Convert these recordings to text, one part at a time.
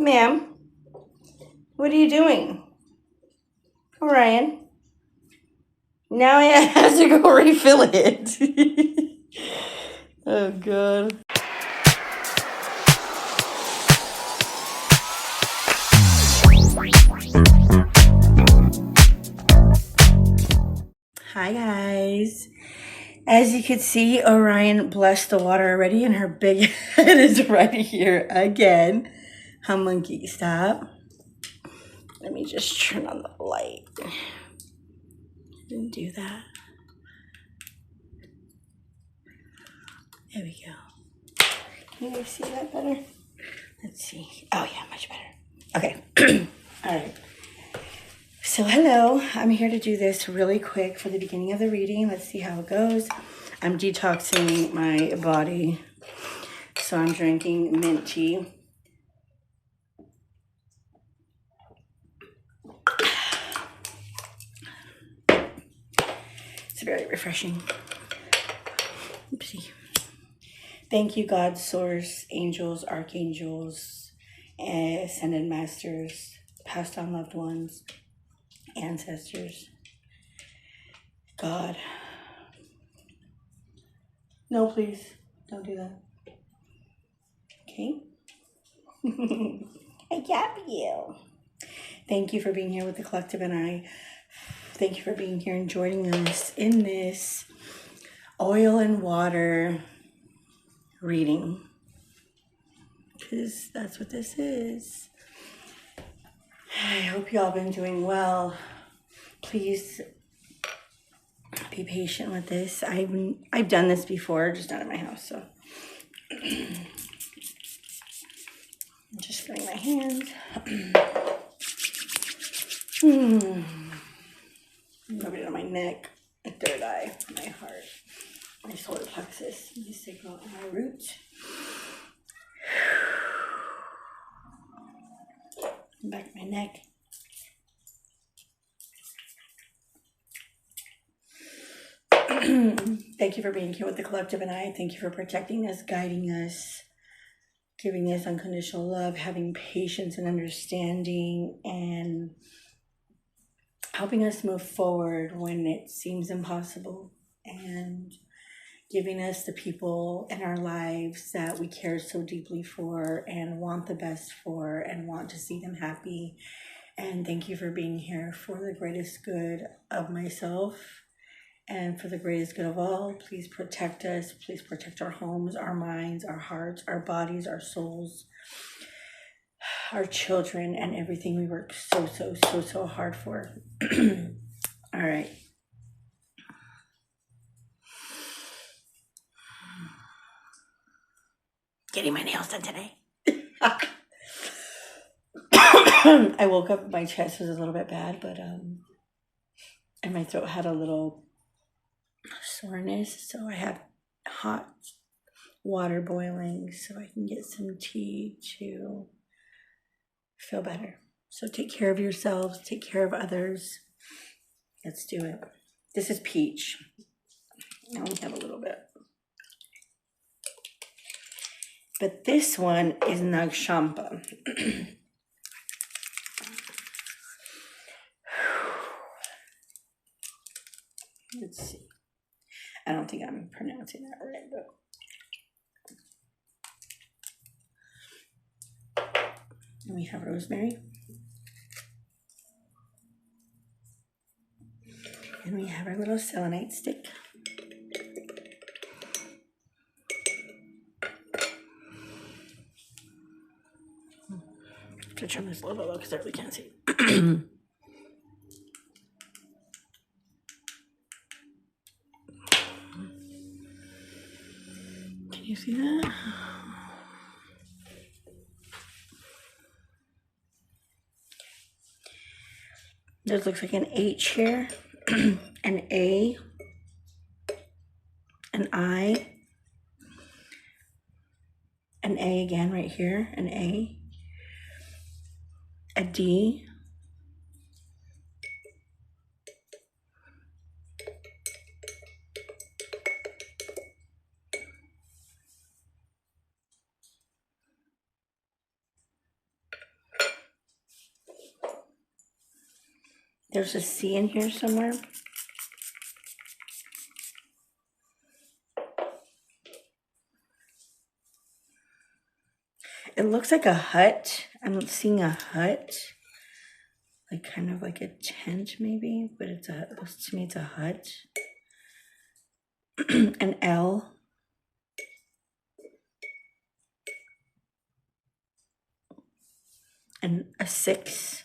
Ma'am, what are you doing? Orion, now I have to go refill it. Oh, God. Hi, guys. As you can see, Orion blessed the water already, and her big head is right here again. Huh, monkey, stop. Let me just turn on the light. Didn't do that. There we go. Can you guys see that better? Let's see. Oh, yeah, much better. Okay. All right. So, hello. I'm here to do this really quick for the beginning of the reading. Let's see how it goes. I'm detoxing my body. So, I'm drinking mint tea. It's very refreshing. Oopsie. Thank you, God, Source, angels, archangels, ascended masters, passed on loved ones, ancestors. God. No, please. Don't do that. Okay? I got you. Thank you for being here with the collective and I. Thank you for being here and joining us in this oil and water reading. Because that's what this is. I hope you all been doing well. Please be patient with this. I've done this before, just not at my house, so I'm just filling my hands. Rub it on my neck, my third eye, my heart, my solar plexus, my sacral, and my root. Back of my neck. Thank you for being here with the collective and I. Thank you for protecting us, guiding us, giving us unconditional love, having patience and understanding, and helping us move forward when it seems impossible, and giving us the people in our lives that we care so deeply for and want the best for and want to see them happy. And thank you for being here for the greatest good of myself and for the greatest good of all. Please protect us. Please protect our homes, our minds, our hearts, our bodies, our souls, our children, and everything we work so hard for. All right. Getting my nails done today. I woke up, my chest was a little bit bad, but and my throat had a little soreness, so I have hot water boiling so I can get some tea to feel better. So take care of yourselves, take care of others. Let's do it. This is peach. I only have a little bit. But this one is Nagshampa. Let's see. I don't think I'm pronouncing that right, but. And we have rosemary. And we have our little selenite stick. I have to turn this a little bit low because I really can't see. Can you see that? This looks like an H here, an A, an I, an A again right here, an A, a D, There's a C in here somewhere. It looks like a hut. I'm seeing a hut. Like kind of like a tent maybe, but it looks to me it's a hut. An L. And a 6.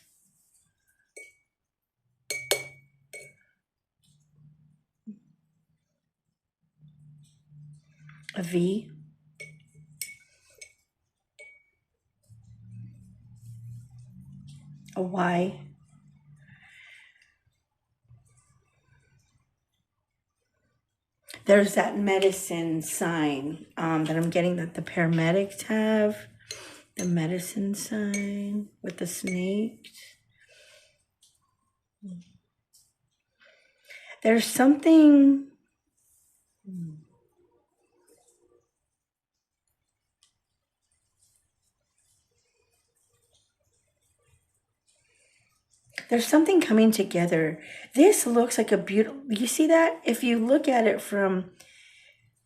A V. A Y. There's that medicine sign that I'm getting that the paramedics have. The medicine sign with the snake. There's something. There's something coming together. This looks like a beautiful, you see that? If you look at it from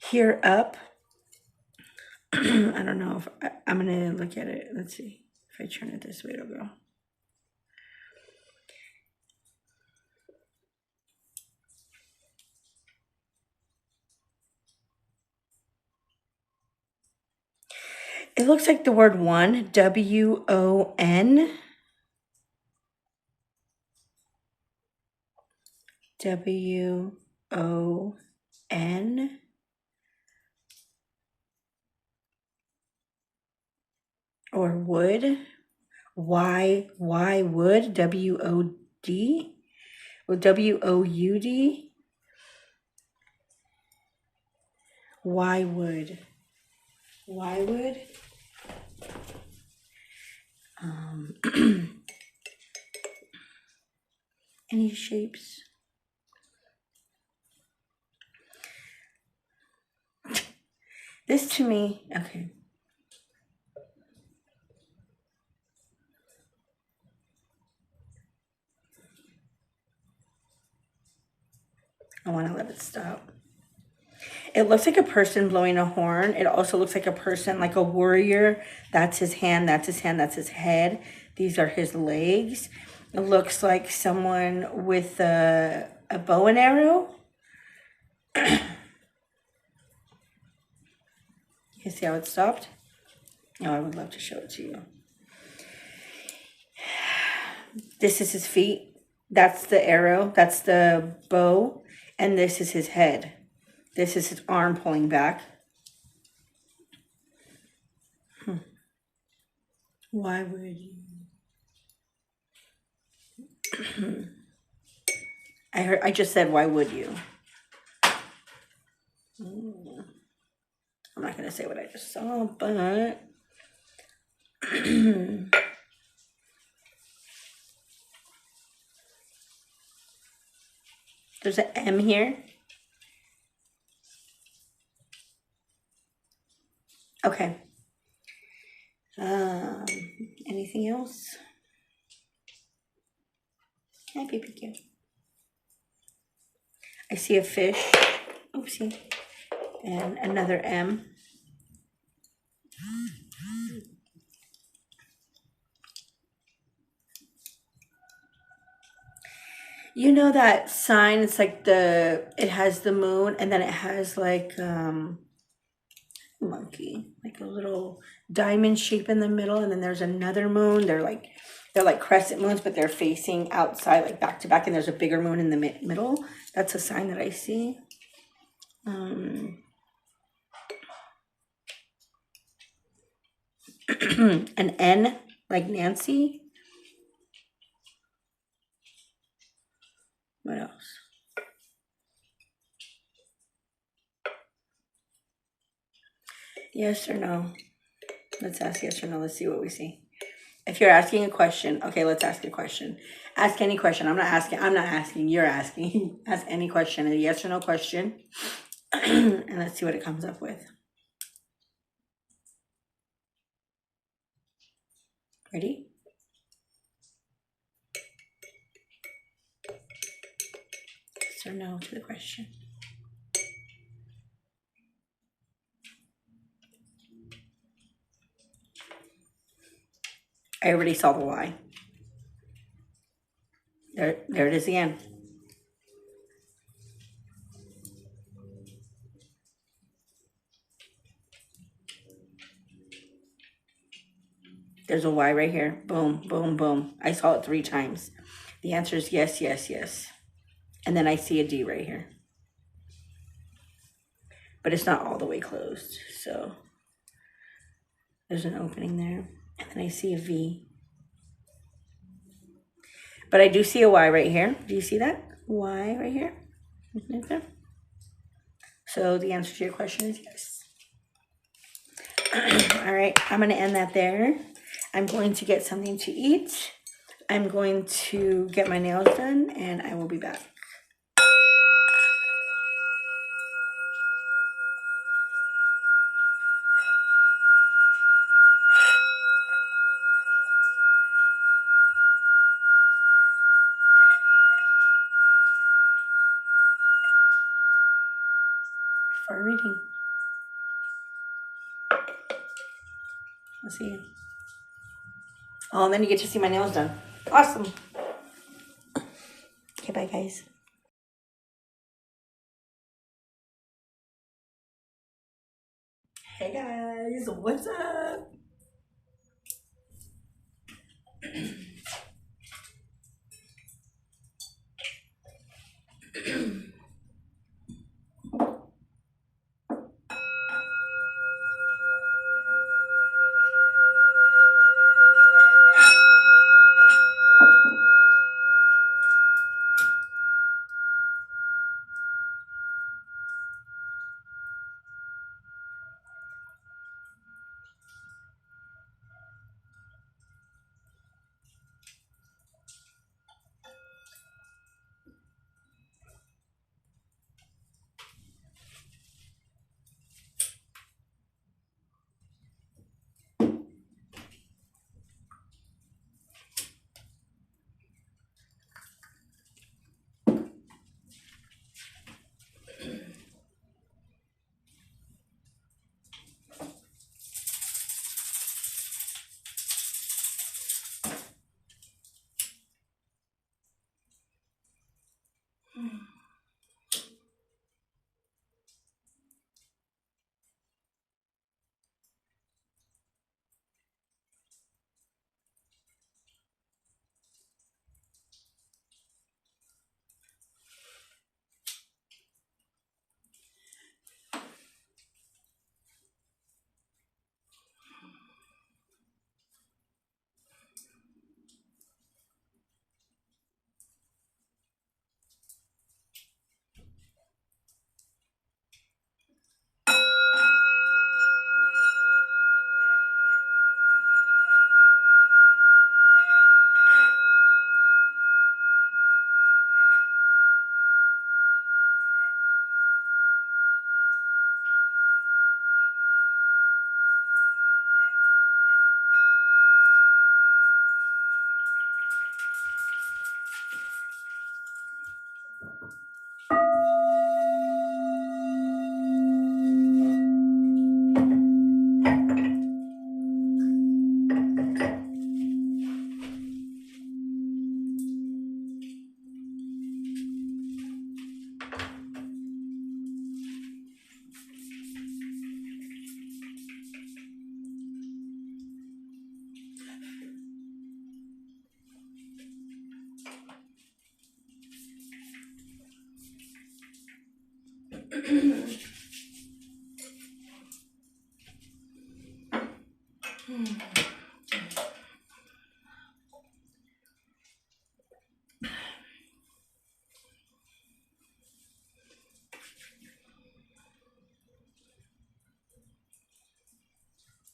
here up, I don't know if I'm gonna look at it. Let's see. If I turn it this way, it'll go. It looks like the word one, W-O-N. W-O-N. Or wood. Why would? W-O-D. Or W-O-U-D. Why would? Why would? Any shapes? This to me, okay. I want to let it stop. It looks like a person blowing a horn. It also looks like a person, like a warrior. That's his hand, that's his hand, that's his head. These are his legs. It looks like someone with a bow and arrow. You see how it stopped? Oh, I would love to show it to you. This is his feet. That's the arrow. That's the bow. And this is his head. This is his arm pulling back. Why would you? I just said, why would you? I'm not going to say what I just saw, but there's an M here. Okay. Anything else? Hi, baby cute. I see a fish. Oopsie. And another M. You know that sign? It's like it has the moon, and then it has like monkey, like a little diamond shape in the middle, and then there's another moon. They're like crescent moons, but they're facing outside, like back to back, and there's a bigger moon in the middle. That's a sign that I see. An N, like Nancy. What else? Yes or no? Let's ask yes or no. Let's see what we see. If you're asking a question, okay, let's ask a question. Ask any question. I'm not asking, you're asking. Ask any question, a yes or no question. And let's see what it comes up with. Ready? yes or no to the question. I already saw the why. There it is again. There's a Y right here. Boom, boom, boom. I saw it 3 times. The answer is yes, yes, yes. And then I see a D right here. But it's not all the way closed. So there's an opening there. And then I see a V. But I do see a Y right here. Do you see that? Y right here? Okay. So the answer to your question is yes. All right, I'm going to end that there. I'm going to get something to eat. I'm going to get my nails done, and I will be back. For a reading. I'll see you. Oh, and then you get to see my nails done. Awesome. Okay, bye, guys. Hey, guys. What's up?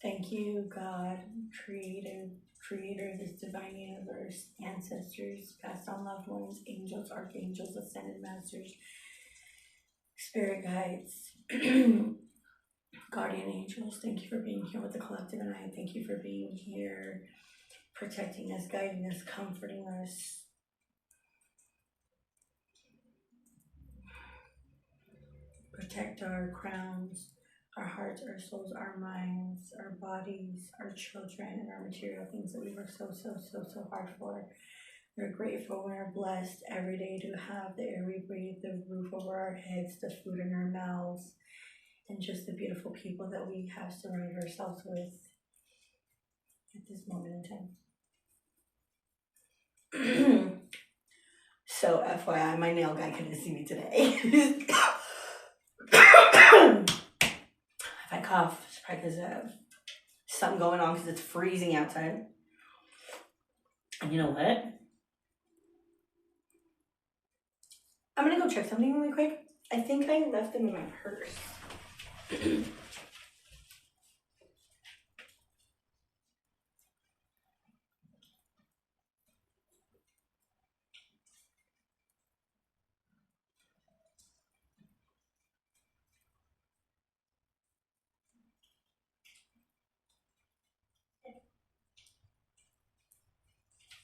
Thank you, God, creator of this divine universe, ancestors, past on loved ones, angels, archangels, ascended masters, spirit guides, guardian angels. Thank you for being here with the collective and I. Thank you for being here, protecting us, guiding us, comforting us. protect our crowns, our hearts, our souls, our minds, our bodies, our children, and our material things that we work so hard for. We're grateful, we're blessed every day to have the air we breathe, the roof over our heads, the food in our mouths, and just the beautiful people that we have surrounded ourselves with at this moment in time. So FYI, my nail guy couldn't see me today. If I cough, it's probably because of something going on because it's freezing outside. And you know what? I'm gonna go check something really quick. I think I left them in my purse.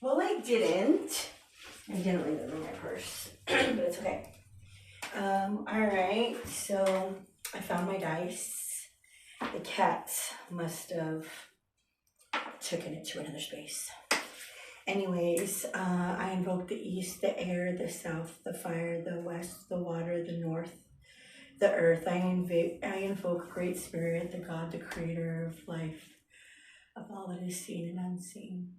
Well, I didn't. I didn't leave them in my purse, but it's okay. All right, so I found my dice. The cats must have taken it to another space. Anyways, I invoke the east, the air, the south, the fire, the west, the water, the north, the earth. I invoke Great Spirit, the God, the creator of life, of all that is seen and unseen.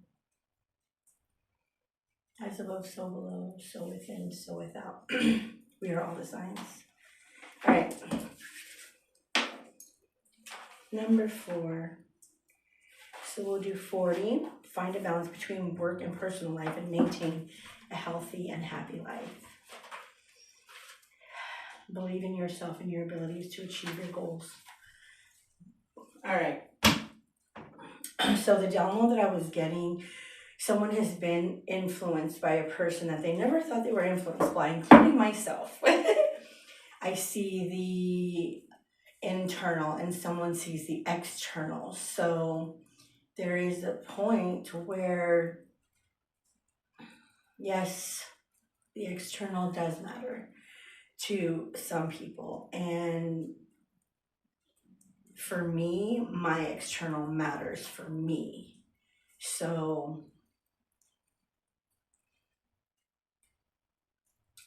As above, so below, so within, so without. We are all the signs. All right. Number 4. So we'll do 40. Find a balance between work and personal life and maintain a healthy and happy life. Believe in yourself and your abilities to achieve your goals. All right. So the download that I was getting, someone has been influenced by a person that they never thought they were influenced by, including myself. I see the internal and someone sees the external. So there is a point where, yes, the external does matter to some people. And for me, my external matters for me. So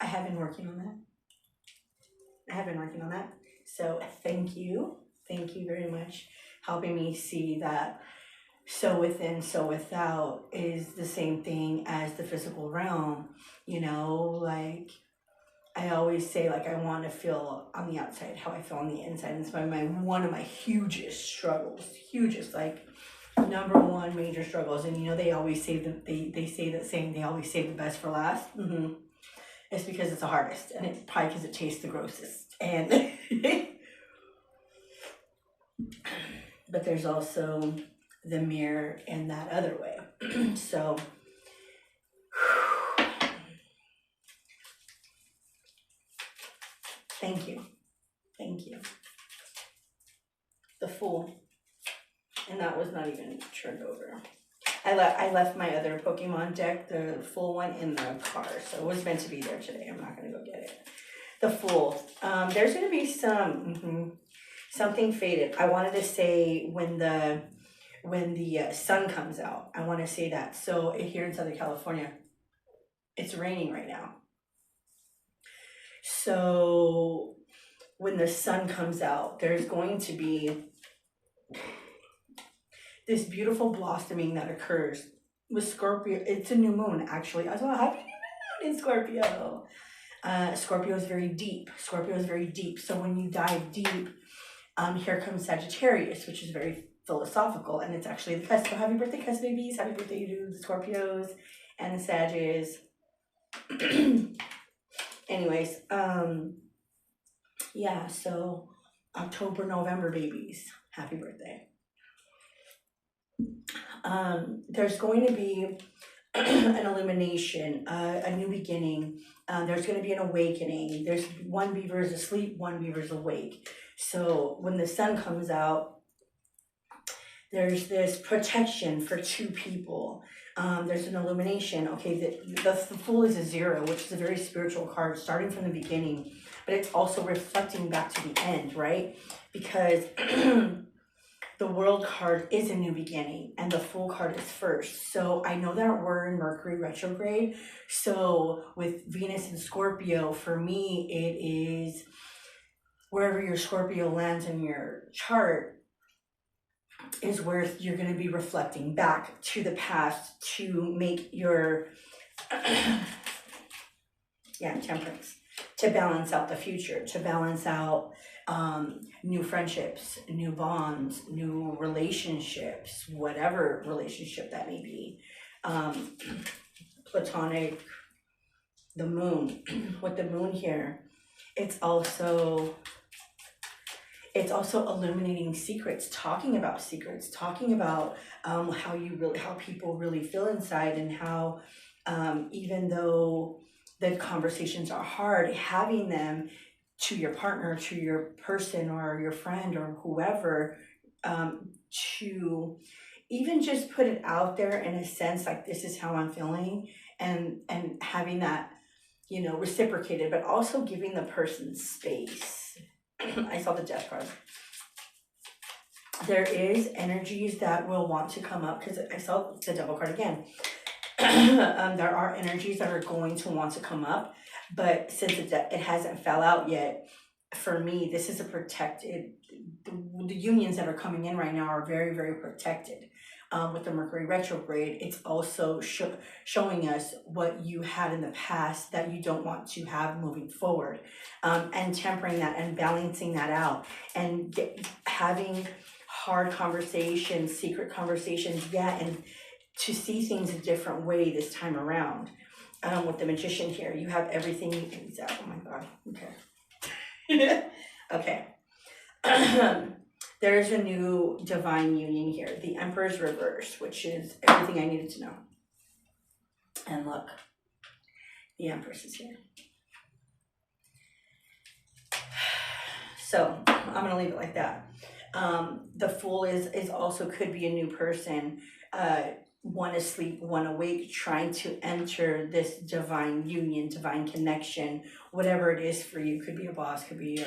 I have been working on that. So thank you. Thank you very much, helping me see that so within, so without is the same thing as the physical realm. You know, like I always say, like, I want to feel on the outside how I feel on the inside. And it's one of my hugest struggles, like number one major struggles. And you know, they always say that they say that saying, they always save the best for last. It's because it's the hardest, and it's probably because it tastes the grossest. And but there's also the mirror in that other way. So thank you. The Fool. And that was not even turned over. I left my other Pokemon deck, the full one, in the car, so it was meant to be there today. I'm not gonna go get it. The Fool. There's gonna be something faded. I wanted to say when the sun comes out. I want to say that. So here in Southern California, it's raining right now. So when the sun comes out, there's going to be this beautiful blossoming that occurs with Scorpio. It's a new moon, actually. I was like, happy new moon in Scorpio. Scorpio is very deep. So when you dive deep, here comes Sagittarius, which is very philosophical, and it's actually the cusp. So happy birthday, cusp babies. Happy birthday to the Scorpios and the Sages. Anyways, yeah, so October, November babies. Happy birthday. There's going to be an illumination, a new beginning. There's going to be an awakening. There's one beaver is asleep, one beaver is awake. So when the sun comes out, There's this protection for two people. There's an illumination. Okay, the Fool is a 0, which is a very spiritual card, starting from the beginning, but it's also reflecting back to the end, right? Because the World card is a new beginning, and the Fool card is first. So I know that we're in Mercury retrograde. So with Venus and Scorpio, for me, it is wherever your Scorpio lands in your chart is where you're going to be reflecting back to the past to make your Temperance, to balance out the future, to balance out new friendships, new bonds, new relationships, whatever relationship that may be. Platonic, the moon. With the moon here, it's also illuminating secrets, talking about how people really feel inside, and how even though the conversations are hard, having them to your partner, to your person or your friend or whoever, to even just put it out there in a sense, like, this is how I'm feeling, and having that, reciprocated, but also giving the person space. I saw the Death card. There is energies that will want to come up, because I saw the Devil card again. There are energies that are going to want to come up, but since it hasn't fell out yet, for me, this is a protected, the unions that are coming in right now are very, very protected. With the Mercury retrograde, it's also showing us what you had in the past that you don't want to have moving forward, and tempering that and balancing that out, and having hard conversations, secret conversations, and to see things a different way this time around. With the Magician here, you have everything you can. Oh my God. Okay. Okay. There's a new divine union here. The Emperor's reverse, which is everything I needed to know. And look, the Empress is here. So I'm going to leave it like that. The Fool is also could be a new person, one asleep, one awake, trying to enter this divine union, divine connection, whatever it is for you. Could be a boss, could be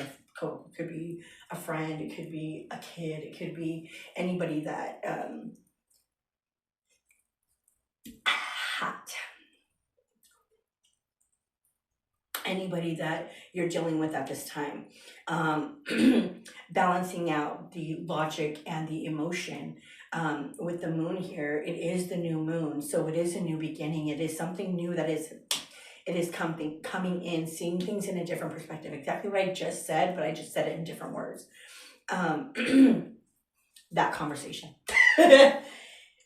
a friend, it could be a kid, it could be anybody that anybody that you're dealing with at this time. Balancing out the logic and the emotion. With the moon here, it is the new moon, so it is a new beginning. It is something new that is coming in, seeing things in a different perspective. Exactly what I just said, but I just said it in different words. That conversation.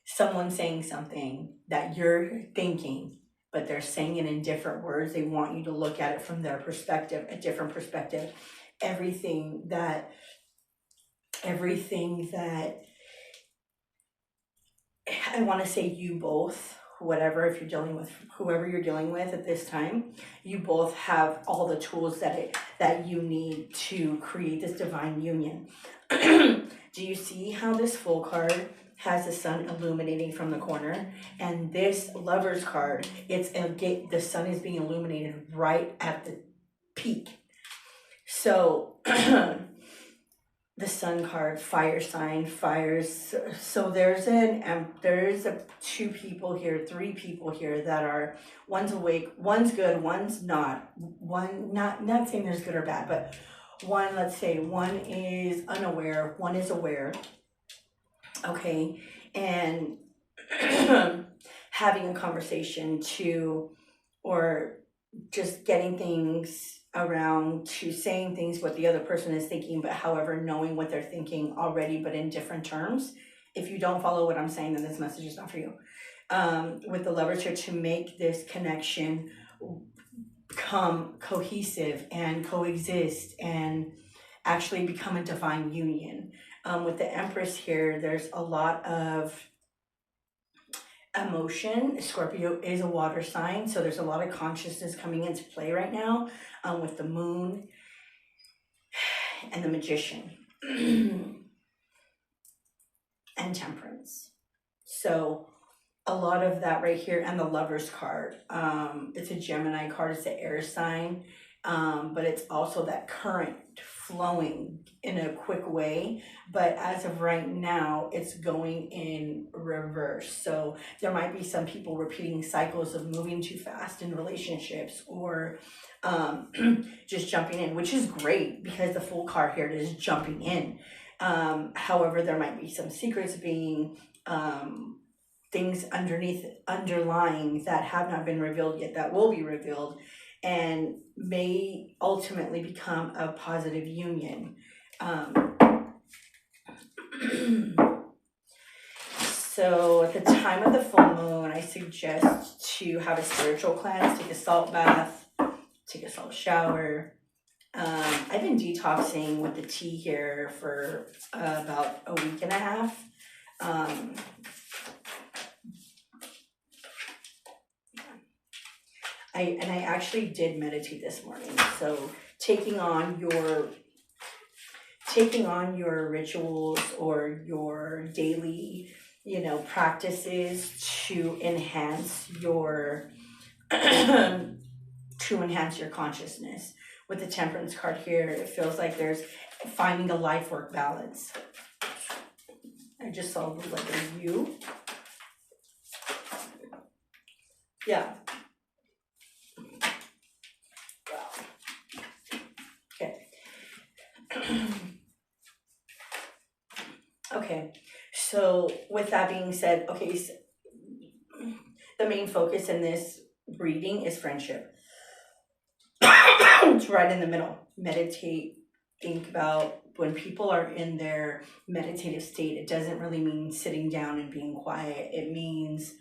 Someone saying something that you're thinking, but they're saying it in different words. They want you to look at it from their perspective, a different perspective. Everything that I want to say, you both, whoever you're dealing with at this time, you both have all the tools that you need to create this divine union. Do you see how this Fool card has the sun illuminating from the corner, and this Lover's card, the sun is being illuminated right at the peak. So the Sun card, fire sign, fires. So there's two people here, three people here that are, one's awake, one's good, one's not. One, not saying there's good or bad, but one, let's say one is unaware, one is aware. Okay, and having a conversation or just getting things around to saying things what the other person is thinking, but however, knowing what they're thinking already, but in different terms. If you don't follow what I'm saying, then this message is not for you. With the Lovers here, to make this connection become cohesive and coexist and actually become a divine union. With the Empress here, there's a lot of emotion. Scorpio is a water sign, so there's a lot of consciousness coming into play right now, with the Moon and the Magician. And and Temperance. So a lot of that right here, and the Lover's card. It's a Gemini card, it's the air sign, but it's also that current flowing in a quick way. But as of right now, it's going in reverse. So there might be some people repeating cycles of moving too fast in relationships, or just jumping in, which is great because the Fool card here is jumping in. However, there might be some secrets being things underlying that have not been revealed yet, that will be revealed and may ultimately become a positive union. So at the time of the full moon, I suggest to have a spiritual cleanse, take a salt bath, take a salt shower. I've been detoxing with the tea here for about a week and a half. I actually did meditate this morning. So taking on your rituals or your daily, practices to enhance your consciousness. With the Temperance card here, it feels like there's finding a life work balance. I just saw the letter U. Yeah. Okay, so with that being said, okay, so the main focus in this reading is friendship. It's right in the middle. Meditate, think about when people are in their meditative state, it doesn't really mean sitting down and being quiet. It means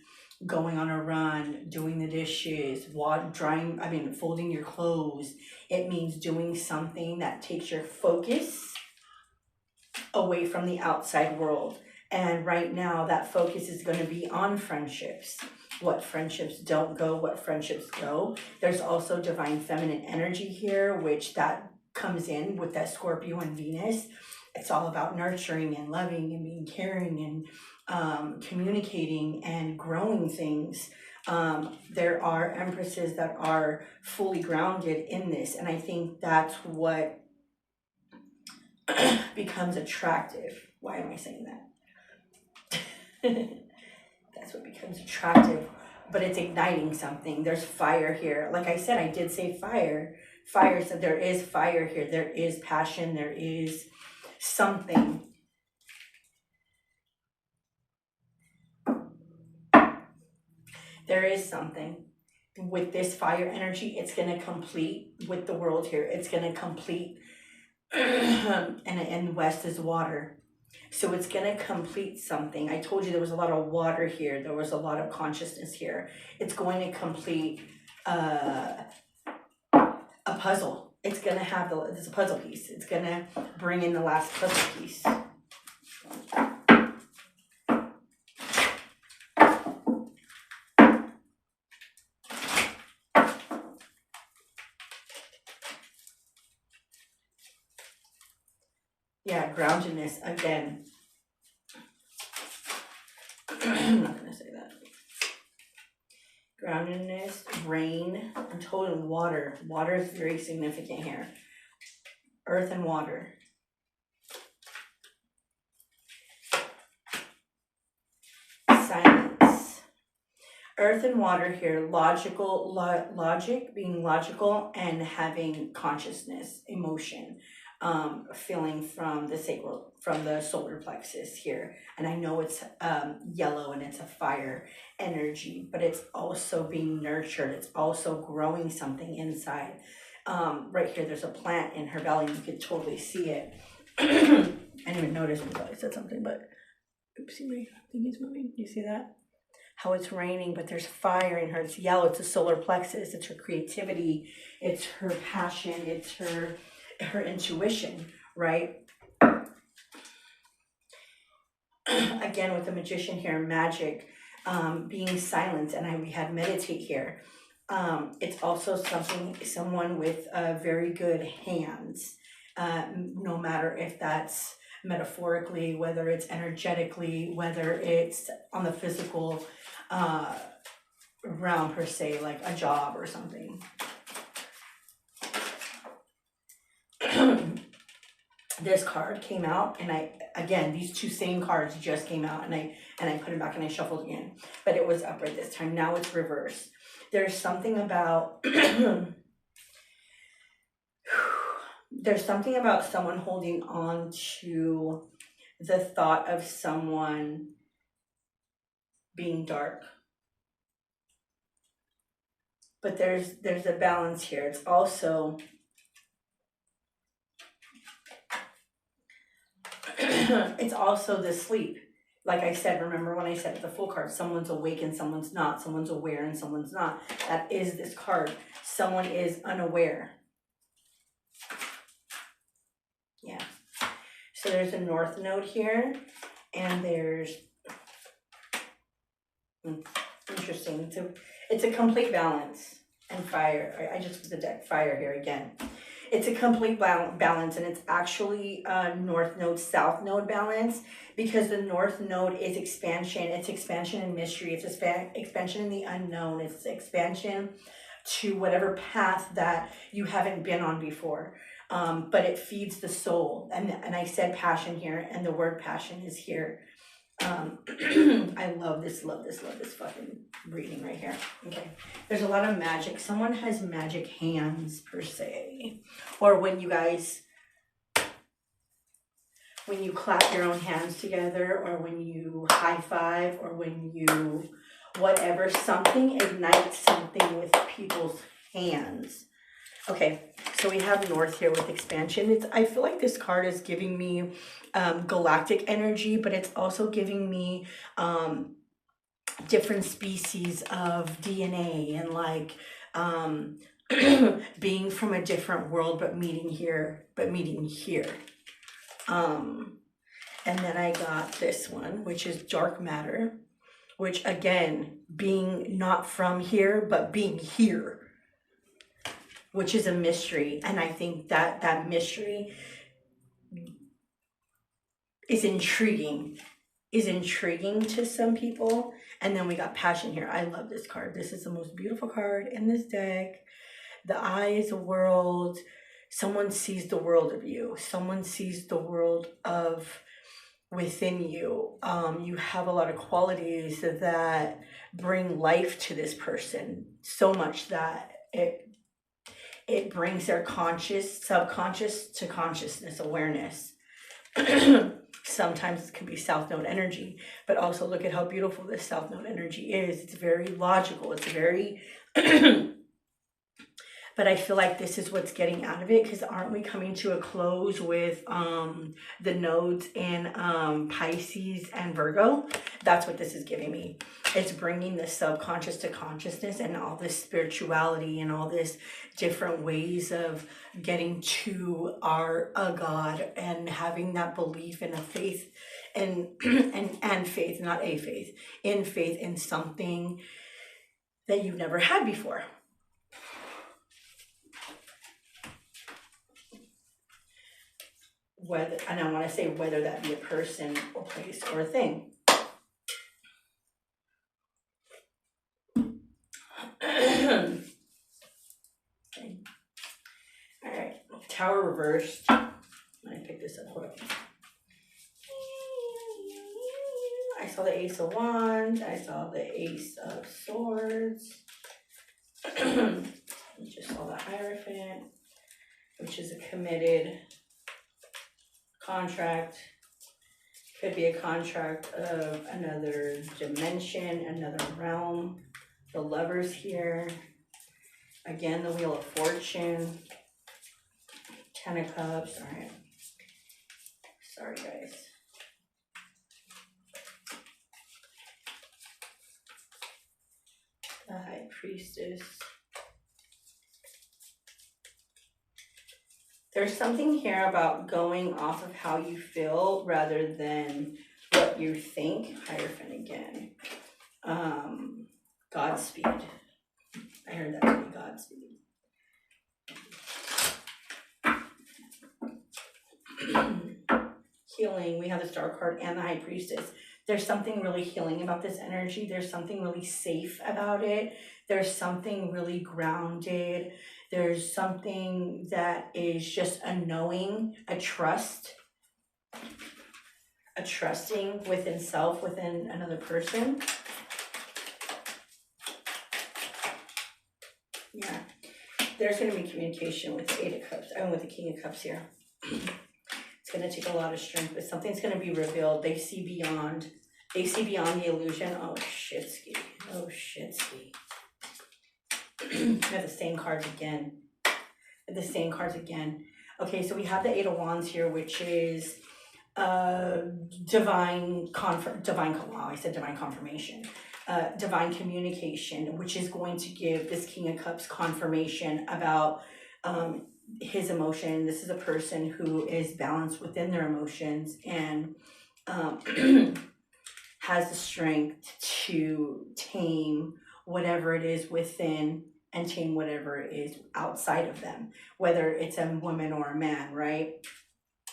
going on a run, doing the dishes, folding your clothes. It means doing something that takes your focus away from the outside world. And right now that focus is going to be on friendships. What friendships don't go, what friendships go. There's also divine feminine energy here, which that comes in with that Scorpio and Venus. It's all about nurturing and loving and being caring and communicating and growing things. There are empresses that are fully grounded in this, and I think that's what becomes attractive. Why am I saying that? That's what becomes attractive, but it's igniting something. There's fire here. Like I said, I did say fire. Fire, so there is fire here. There is passion. There is something. There is something. With this fire energy, it's going to complete with the world here. It's going to complete, and west is water. So it's going to complete something. I told you there was a lot of water here. There was a lot of consciousness here. It's going to complete a puzzle. It's going to have it's a puzzle piece. It's going to bring in the last puzzle piece. Yeah, groundedness again. I'm not going to say that. Groundedness, rain, and totally water. Water is very significant here. Earth and water. Silence. Earth and water here. Logic, being logical, and having consciousness, emotion. Feeling from the sacral, from the solar plexus here. And I know it's yellow and it's a fire energy, but it's also being nurtured. It's also growing something inside. Right here, there's a plant in her belly. You can totally see it. I didn't even notice until I said something, but oopsie, my thing is moving. You see that? How it's raining, but there's fire in her. It's yellow. It's a solar plexus. It's her creativity. It's her passion. It's her intuition, right? Again, with the Magician here, magic, being silent, and we had meditate here. It's also someone with very good hands, no matter if that's metaphorically, whether it's energetically, whether it's on the physical realm per se, like a job or something. This card came out, and these two same cards just came out, and I put them back and I shuffled again, but it was upright this time. Now it's reversed. There's something about there's something about someone holding on to the thought of someone being dark. But there's a balance here. It's also it's also the sleep. Like I said, remember when I said the full card, someone's awake and someone's not. Someone's aware and someone's not. That is this card. Someone is unaware. Yeah. So there's a north node here, and there's interesting. It's a complete balance and fire. I just put the deck fire here again. It's a complete balance, and it's actually a north node, south node balance, because the north node is expansion. It's expansion in mystery. It's expansion in the unknown. It's expansion to whatever path that you haven't been on before. But it feeds the soul. And I said passion here, and the word passion is here. I love this fucking reading right here. Okay, there's a lot of magic. Someone has magic hands per se, or when you clap your own hands together, or when you high five, or when you whatever, something ignites something with people's hands. Okay, so we have north here with expansion. I feel like this card is giving me galactic energy, but it's also giving me different species of DNA, and like being from a different world, but meeting here. And then I got this one, which is dark matter, which again, being not from here, but being here, which is a mystery. And I think that mystery is intriguing to some people. And then we got passion here. I love this card. This is the most beautiful card in this deck. The eye is a world. Someone sees the world of you. Someone sees the world of within you. You have a lot of qualities that bring life to this person, so much that it brings their subconscious to consciousness, awareness. Sometimes it can be south node energy, but also look at how beautiful this south node energy is. It's very logical. It's very, but I feel like this is what's getting out of it, because aren't we coming to a close with the nodes in Pisces and Virgo? That's what this is giving me. It's bringing the subconscious to consciousness, and all this spirituality and all this different ways of getting to a God, and having that belief and a faith and faith, not a faith, in faith in something that you've never had before. And I want to say whether that be a person or place or a thing. Okay. All right, Tower reversed. Let me pick this up quick. I saw the Ace of Wands. I saw the Ace of Swords. I just saw the Hierophant, which is a committed contract. Could be a contract of another dimension, another realm. The Lovers here. Again, the Wheel of Fortune. 10 of Cups. All right. Sorry, guys. The High Priestess. There's something here about going off of how you feel rather than what you think. Hierophant again. Godspeed. I heard that to be Godspeed. healing. We have the Star card and the High Priestess. There's something really healing about this energy. There's something really safe about it. There's something really grounded. There's something that is just a knowing, a trust, a trusting within self, within another person. Yeah. There's going to be communication with the Eight of Cups, with the King of Cups here. It's going to take a lot of strength, but something's going to be revealed. They see beyond. They see beyond the illusion. Oh, shit-ski. Oh, shit-ski. We have the same cards again. The same cards again. Okay, so we have the Eight of Wands here, which is divine confirmation. Divine communication, which is going to give this King of Cups confirmation about his emotion. This is a person who is balanced within their emotions and has the strength to tame whatever it is within and tame whatever is outside of them, whether it's a woman or a man, right?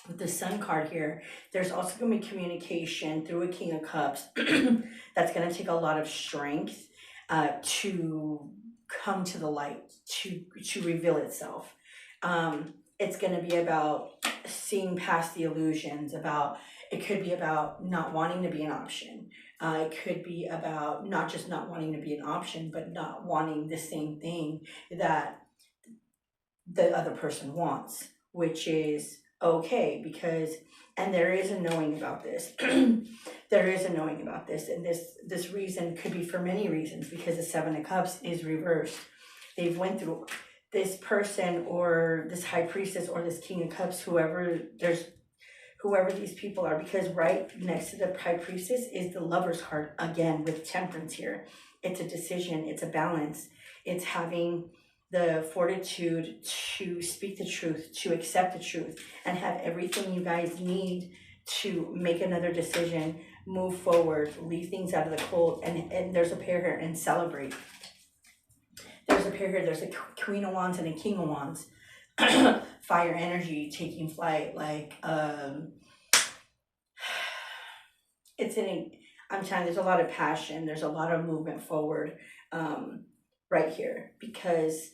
With the Sun card here, there's also going to be communication through a King of Cups that's going to take a lot of strength to come to the light, to reveal itself. It's going to be about seeing past the illusions, it could be about not wanting to be an option. It could be about not just not wanting to be an option, but not wanting the same thing that the other person wants, which is okay, because, and there is a knowing about this. There is a knowing about this, and this reason could be for many reasons, because the Seven of Cups is reversed. They've went through this person or this High Priestess or this King of Cups, whoever these people are, because right next to the High Priestess is the Lover's card, again, with Temperance here. It's a decision, it's a balance, it's having the fortitude to speak the truth, to accept the truth, and have everything you guys need to make another decision, move forward, leave things out of the cold. And there's a pair here, and celebrate. There's a pair here, there's a Queen of Wands and a King of Wands. Fire energy, taking flight, like, I'm telling you, there's a lot of passion, there's a lot of movement forward right here, because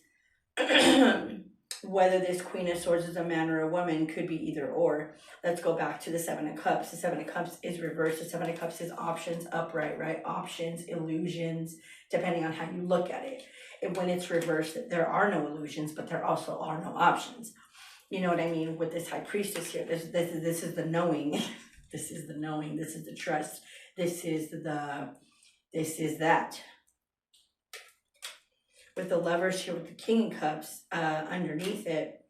whether this Queen of Swords is a man or a woman could be either or. Let's go back to the Seven of Cups. The Seven of Cups is reversed. The Seven of Cups is options, upright, right? Options, illusions, depending on how you look at it. And when it's reversed, there are no illusions, but there also are no options. You know what I mean? With this High Priestess here, this is the knowing. This is the knowing. This is the trust. This is that. With the Lovers here, with the King of Cups underneath it,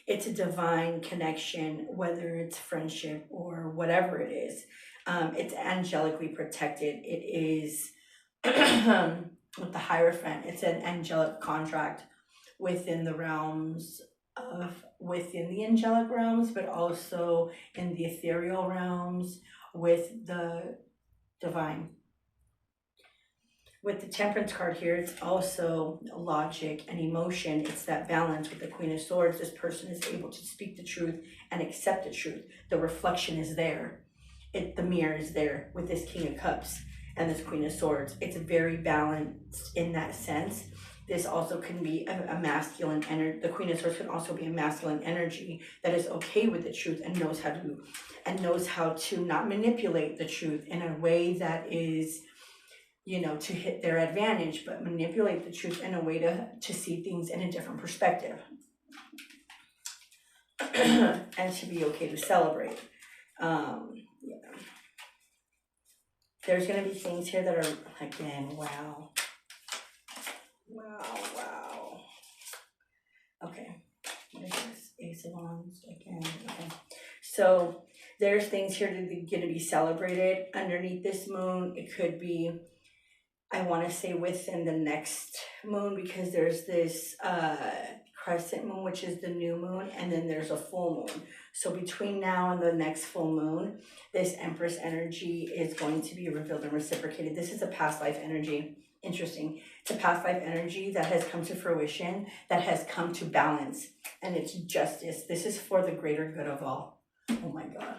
it's a divine connection, whether it's friendship or whatever it is. It's angelically protected. It is, with the Hierophant, it's an angelic contract within the realms within the angelic realms, but also in the ethereal realms with the divine. With the Temperance card here, it's also logic and emotion. It's that balance. With the Queen of Swords, this person is able to speak the truth and accept the truth. The reflection is there. The mirror is there with this King of Cups and this Queen of Swords. It's very balanced in that sense. This also can be a masculine energy. The Queen of Swords can also be a masculine energy that is okay with the truth and knows how to not manipulate the truth in a way that is, to hit their advantage, but manipulate the truth in a way to see things in a different perspective. And to be okay to celebrate. There's going to be things here that are, again, wow. Okay, what is this? Ace of Wands again. Okay, so there's things here that are going to be celebrated underneath this moon. It could be, I want to say, within the next moon, because there's this crescent moon, which is the new moon, and then there's a full moon. So between now and the next full moon, this Empress energy is going to be revealed and reciprocated. This is a past life energy. Interesting. It's a past life energy that has come to fruition, that has come to balance, and it's justice. This is for the greater good of all. Oh my God.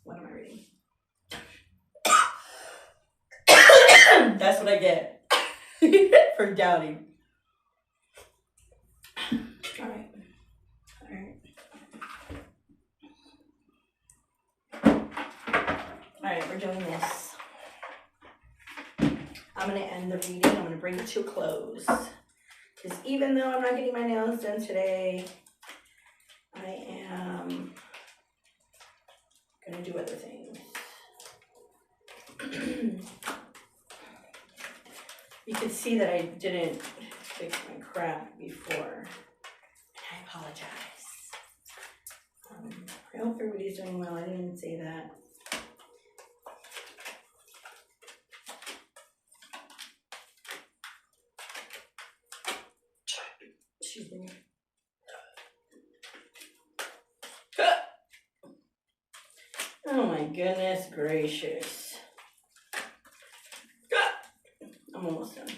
What am I reading? That's what I get for doubting. All right. All right. All right, we're doing this. I'm going to end the reading. I'm going to bring it to a close. Because even though I'm not getting my nails done today, I am going to do other things. You can see that I didn't fix my crap before. I apologize. I hope everybody's doing well. I didn't say that. Excuse me. Oh my goodness gracious. I'm almost done.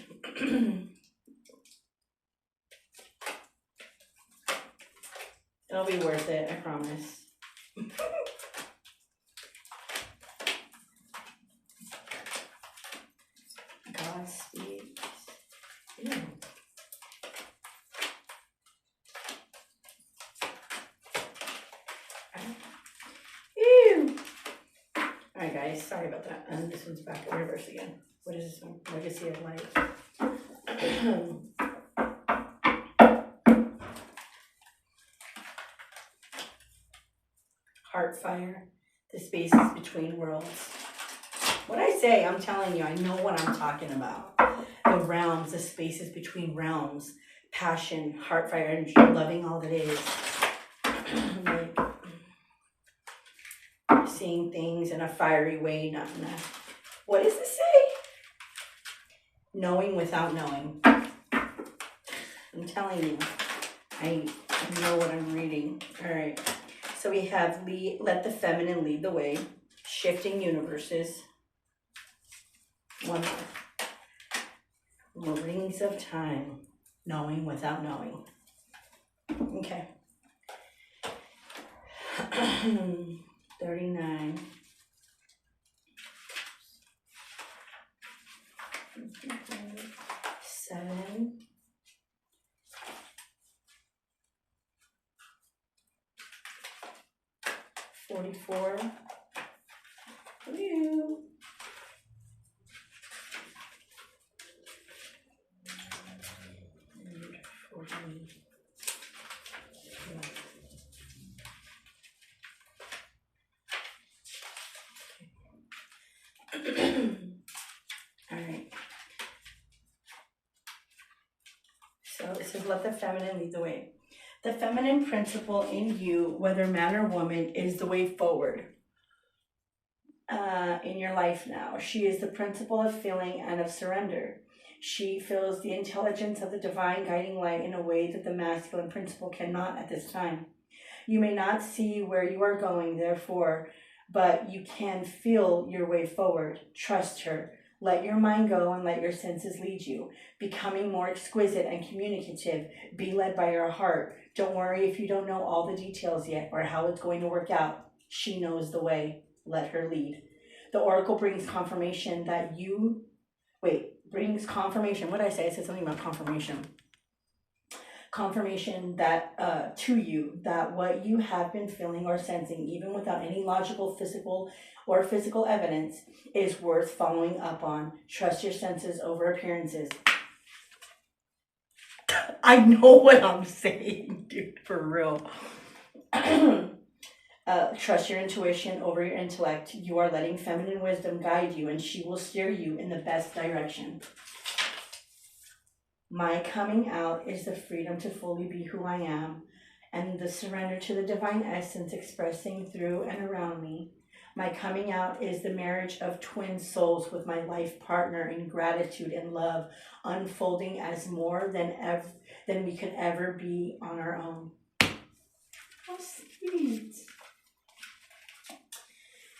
It'll be worth it, I promise. God speaks. Ew. Ew. Alright guys, sorry about that. And this one's back in reverse again. What is this one? Legacy of Light. Heart fire. The spaces between worlds. What I say, I'm telling you, I know what I'm talking about. The realms, the spaces between realms. Passion, heart fire, energy, loving all that is. Like, seeing things in a fiery way, not in a... What does it say? Knowing without knowing. I'm telling you, I know what I'm reading. All right. So we have let the feminine lead the way. Shifting universes. One more. Rings of time. Knowing without knowing. Okay. 39. 7. 44. Ew. 40. All right. So it says, let the feminine lead the way. The feminine principle in you, whether man or woman, is the way forward in your life now. She is the principle of feeling and of surrender. She feels the intelligence of the divine guiding light in a way that the masculine principle cannot at this time. You may not see where you are going, therefore, but you can feel your way forward. Trust her. Let your mind go and let your senses lead you. Becoming more exquisite and communicative. Be led by your heart. Don't worry if you don't know all the details yet or how it's going to work out. She knows the way. Let her lead. The oracle brings confirmation that brings confirmation. What did I say? I said something about confirmation. Confirmation that to you that what you have been feeling or sensing, even without any logical, physical evidence, is worth following up on. Trust your senses over appearances. I know what I'm saying, dude, for real. Trust your intuition over your intellect. You are letting feminine wisdom guide you, and she will steer you in the best direction. My coming out is the freedom to fully be who I am, and the surrender to the divine essence expressing through and around me. My coming out is the marriage of twin souls with my life partner in gratitude and love, unfolding as more than we could ever be on our own. How sweet.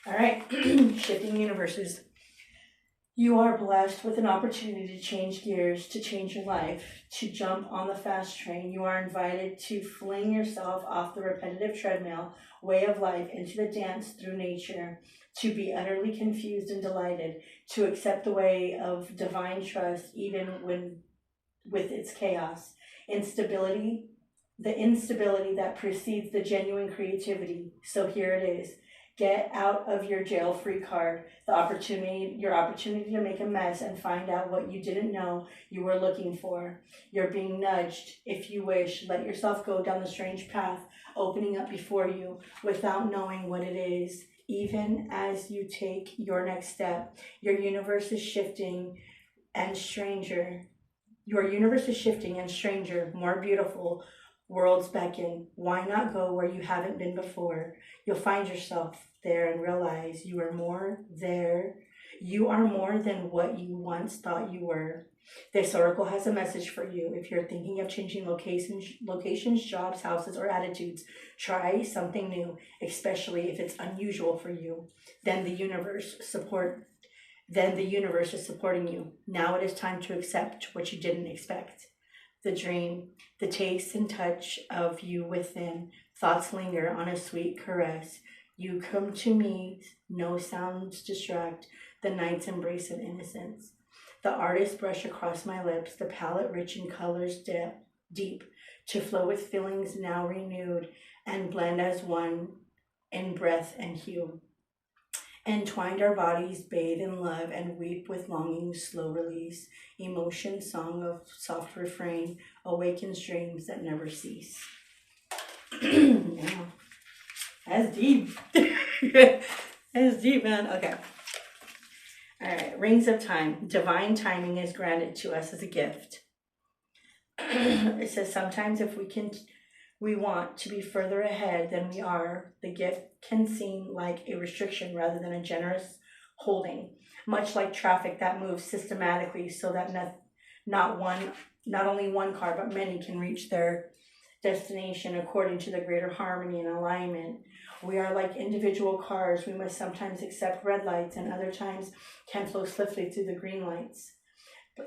All right, shifting universes. You are blessed with an opportunity to change gears, to change your life, to jump on the fast train. You are invited to fling yourself off the repetitive treadmill way of life into the dance through nature, to be utterly confused and delighted, to accept the way of divine trust even when with its chaos, instability, the instability that precedes the genuine creativity. So here it is. Get out of your jail-free card, your opportunity to make a mess and find out what you didn't know you were looking for. You're being nudged. If you wish, let yourself go down the strange path opening up before you without knowing what it is. Even as you take your next step, your universe is shifting and stranger. Your universe is shifting and stranger, more beautiful worlds beckon. Why not go where you haven't been before? You'll find yourself there and realize you are more there. You are more than what you once thought you were. This oracle has a message for you. If you're thinking of changing locations, jobs, houses, or attitudes, try something new, especially if it's unusual for you. Then the universe is supporting you. Now it is time to accept what you didn't expect. The dream, the taste and touch of you within. Thoughts linger on a sweet caress. You come to me, no sounds distract, the night's embrace of innocence. The artist brush across my lips, the palette rich in colors deep, to flow with feelings now renewed and blend as one in breath and hue. Entwined our bodies bathe in love and weep with longing, slow release. Emotion, song of soft refrain, awakens dreams that never cease. Yeah. That's deep. That's deep, man. Okay. All right. Rings of time. Divine timing is granted to us as a gift. It says sometimes if we want to be further ahead than we are, the gift can seem like a restriction rather than a generous holding, much like traffic that moves systematically so that not only one car, but many can reach their destination according to the greater harmony and alignment. We are like individual cars. We must sometimes accept red lights and other times can flow swiftly through the green lights.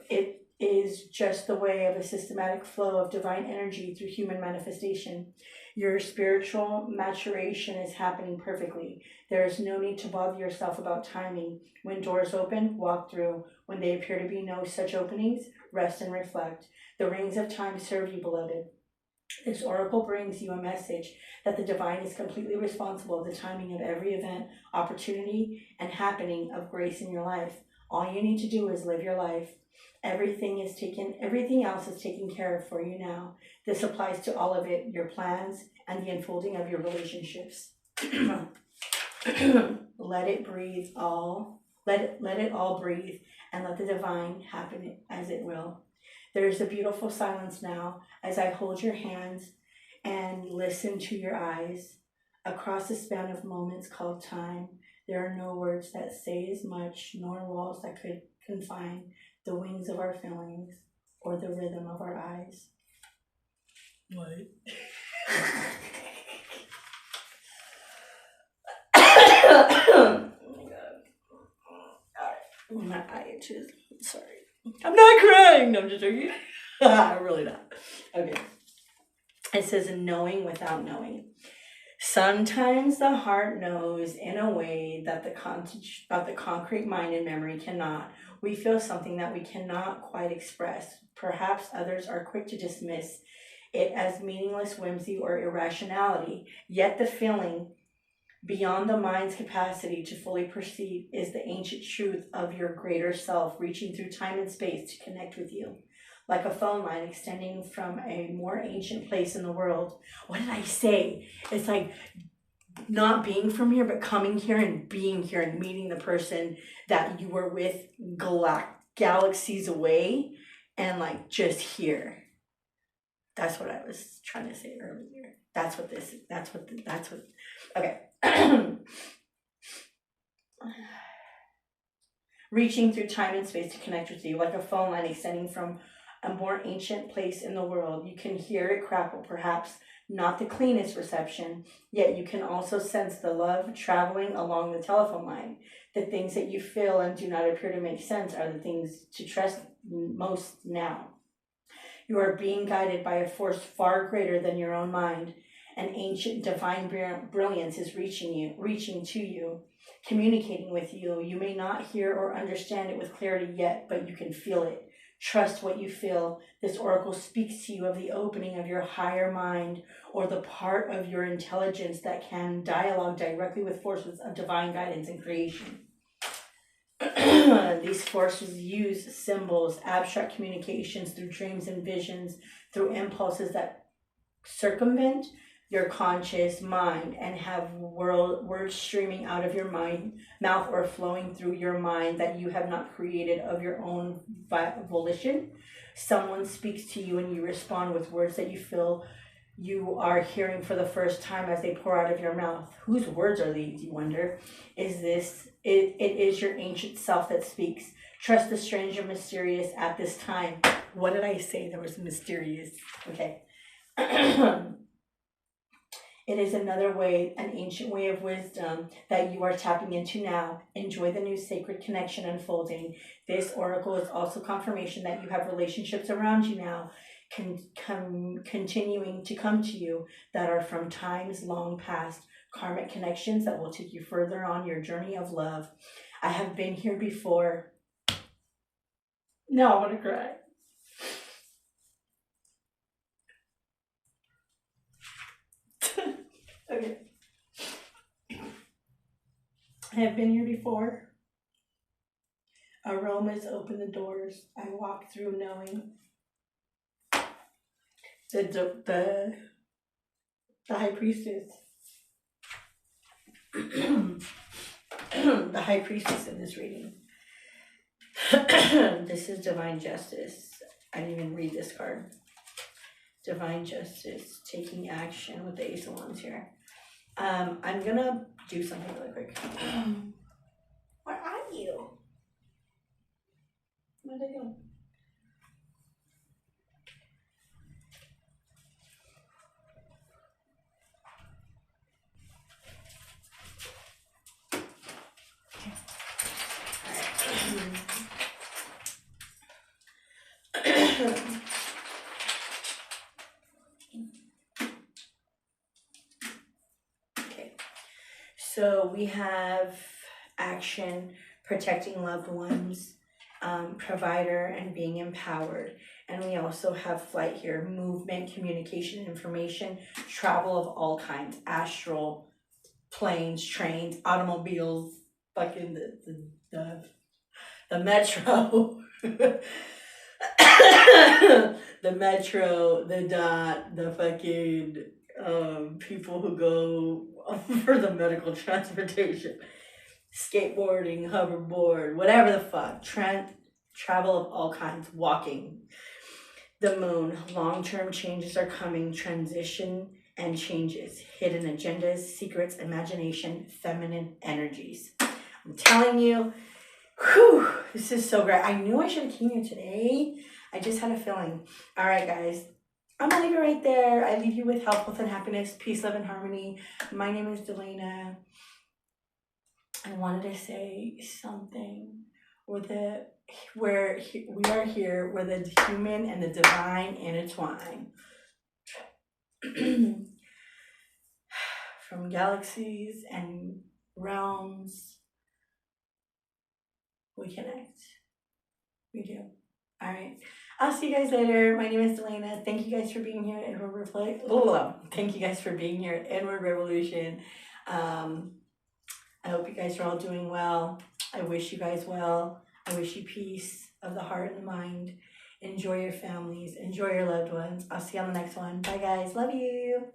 It is just the way of a systematic flow of divine energy through human manifestation. Your spiritual maturation is happening perfectly. There is no need to bother yourself about timing. When doors open, walk through. When they appear to be no such openings, rest and reflect. The rings of time serve you, beloved. This oracle brings you a message that the divine is completely responsible for the timing of every event, opportunity, and happening of grace in your life. All you need to do is live your life. Everything else is taken care of for you now. This applies to all of it, your plans, and the unfolding of your relationships. Let it all breathe, and let the divine happen as it will. There is a beautiful silence now as I hold your hands and listen to your eyes. Across a span of moments called time, there are no words that say as much, nor walls that could confine the wings of our feelings or the rhythm of our eyes. What? Oh my God. All right. My eye itches. Sorry. I'm not crying. No, I'm just joking. I'm really not. Okay. It says knowing without knowing. Sometimes the heart knows in a way that the concrete mind and memory cannot. We feel something that we cannot quite express. Perhaps others are quick to dismiss it as meaningless whimsy or irrationality. Yet the feeling beyond the mind's capacity to fully perceive is the ancient truth of your greater self reaching through time and space to connect with you. Like a phone line extending from a more ancient place in the world. What did I say? It's like not being from here, but coming here and being here and meeting the person that you were with galaxies away and like just here. That's what I was trying to say earlier. Okay. Reaching through time and space to connect with you, like a phone line extending from a more ancient place in the world. You can hear it crackle, perhaps not the cleanest reception, yet you can also sense the love traveling along the telephone line. The things that you feel and do not appear to make sense are the things to trust most now. You are being guided by a force far greater than your own mind. An ancient divine brilliance is reaching to you, communicating with you. You may not hear or understand it with clarity yet, but you can feel it. Trust what you feel. This oracle speaks to you of the opening of your higher mind, or the part of your intelligence that can dialogue directly with forces of divine guidance and creation. These forces use symbols, abstract communications through dreams and visions, through impulses that circumvent your conscious mind and have words streaming out of your mouth or flowing through your mind that you have not created of your own volition. Someone speaks to you and you respond with words that you feel you are hearing for the first time as they pour out of your mouth. Whose words are these, you wonder? It is your ancient self that speaks. Trust the strange and mysterious at this time. What did I say? There was mysterious. Okay. It is another way, an ancient way of wisdom that you are tapping into now. Enjoy the new sacred connection unfolding. This oracle is also confirmation that you have relationships around you now, continuing to come to you, that are from times long past, karmic connections that will take you further on your journey of love. I have been here before. No, I want to cry. Okay. I have been here before. Aromas open the doors. I walk through knowing the high priestess. The high priestess in this reading. This is divine justice. I didn't even read this card. Divine justice, taking action with the Ace of Wands here. I'm gonna do something really quick. Where are you? Where'd they go? Okay, so we have action, protecting loved ones, provider, and being empowered. And we also have flight here, movement, communication, information, travel of all kinds, astral, planes, trains, automobiles, fucking the metro. The metro, the dot, the fucking people who go for the medical transportation, skateboarding, hoverboard, whatever the fuck, travel of all kinds, walking. The moon, long-term changes are coming, transition and changes, hidden agendas, secrets, imagination, feminine energies. I'm telling you, whew, this is so great. I knew I should have came here today. I just had a feeling. All right, guys. I'm going to leave it right there. I leave you with health, wealth, and happiness, peace, love, and harmony. My name is Delana. I wanted to say something we are here where the human and the divine intertwine. From galaxies and realms, we connect. We do. All right. I'll see you guys later. My name is Delana. Thank you guys for being here at Inward Thank you guys for being here at Inward Revolution. I hope you guys are all doing well. I wish you guys well. I wish you peace of the heart and the mind. Enjoy your families. Enjoy your loved ones. I'll see you on the next one. Bye, guys. Love you.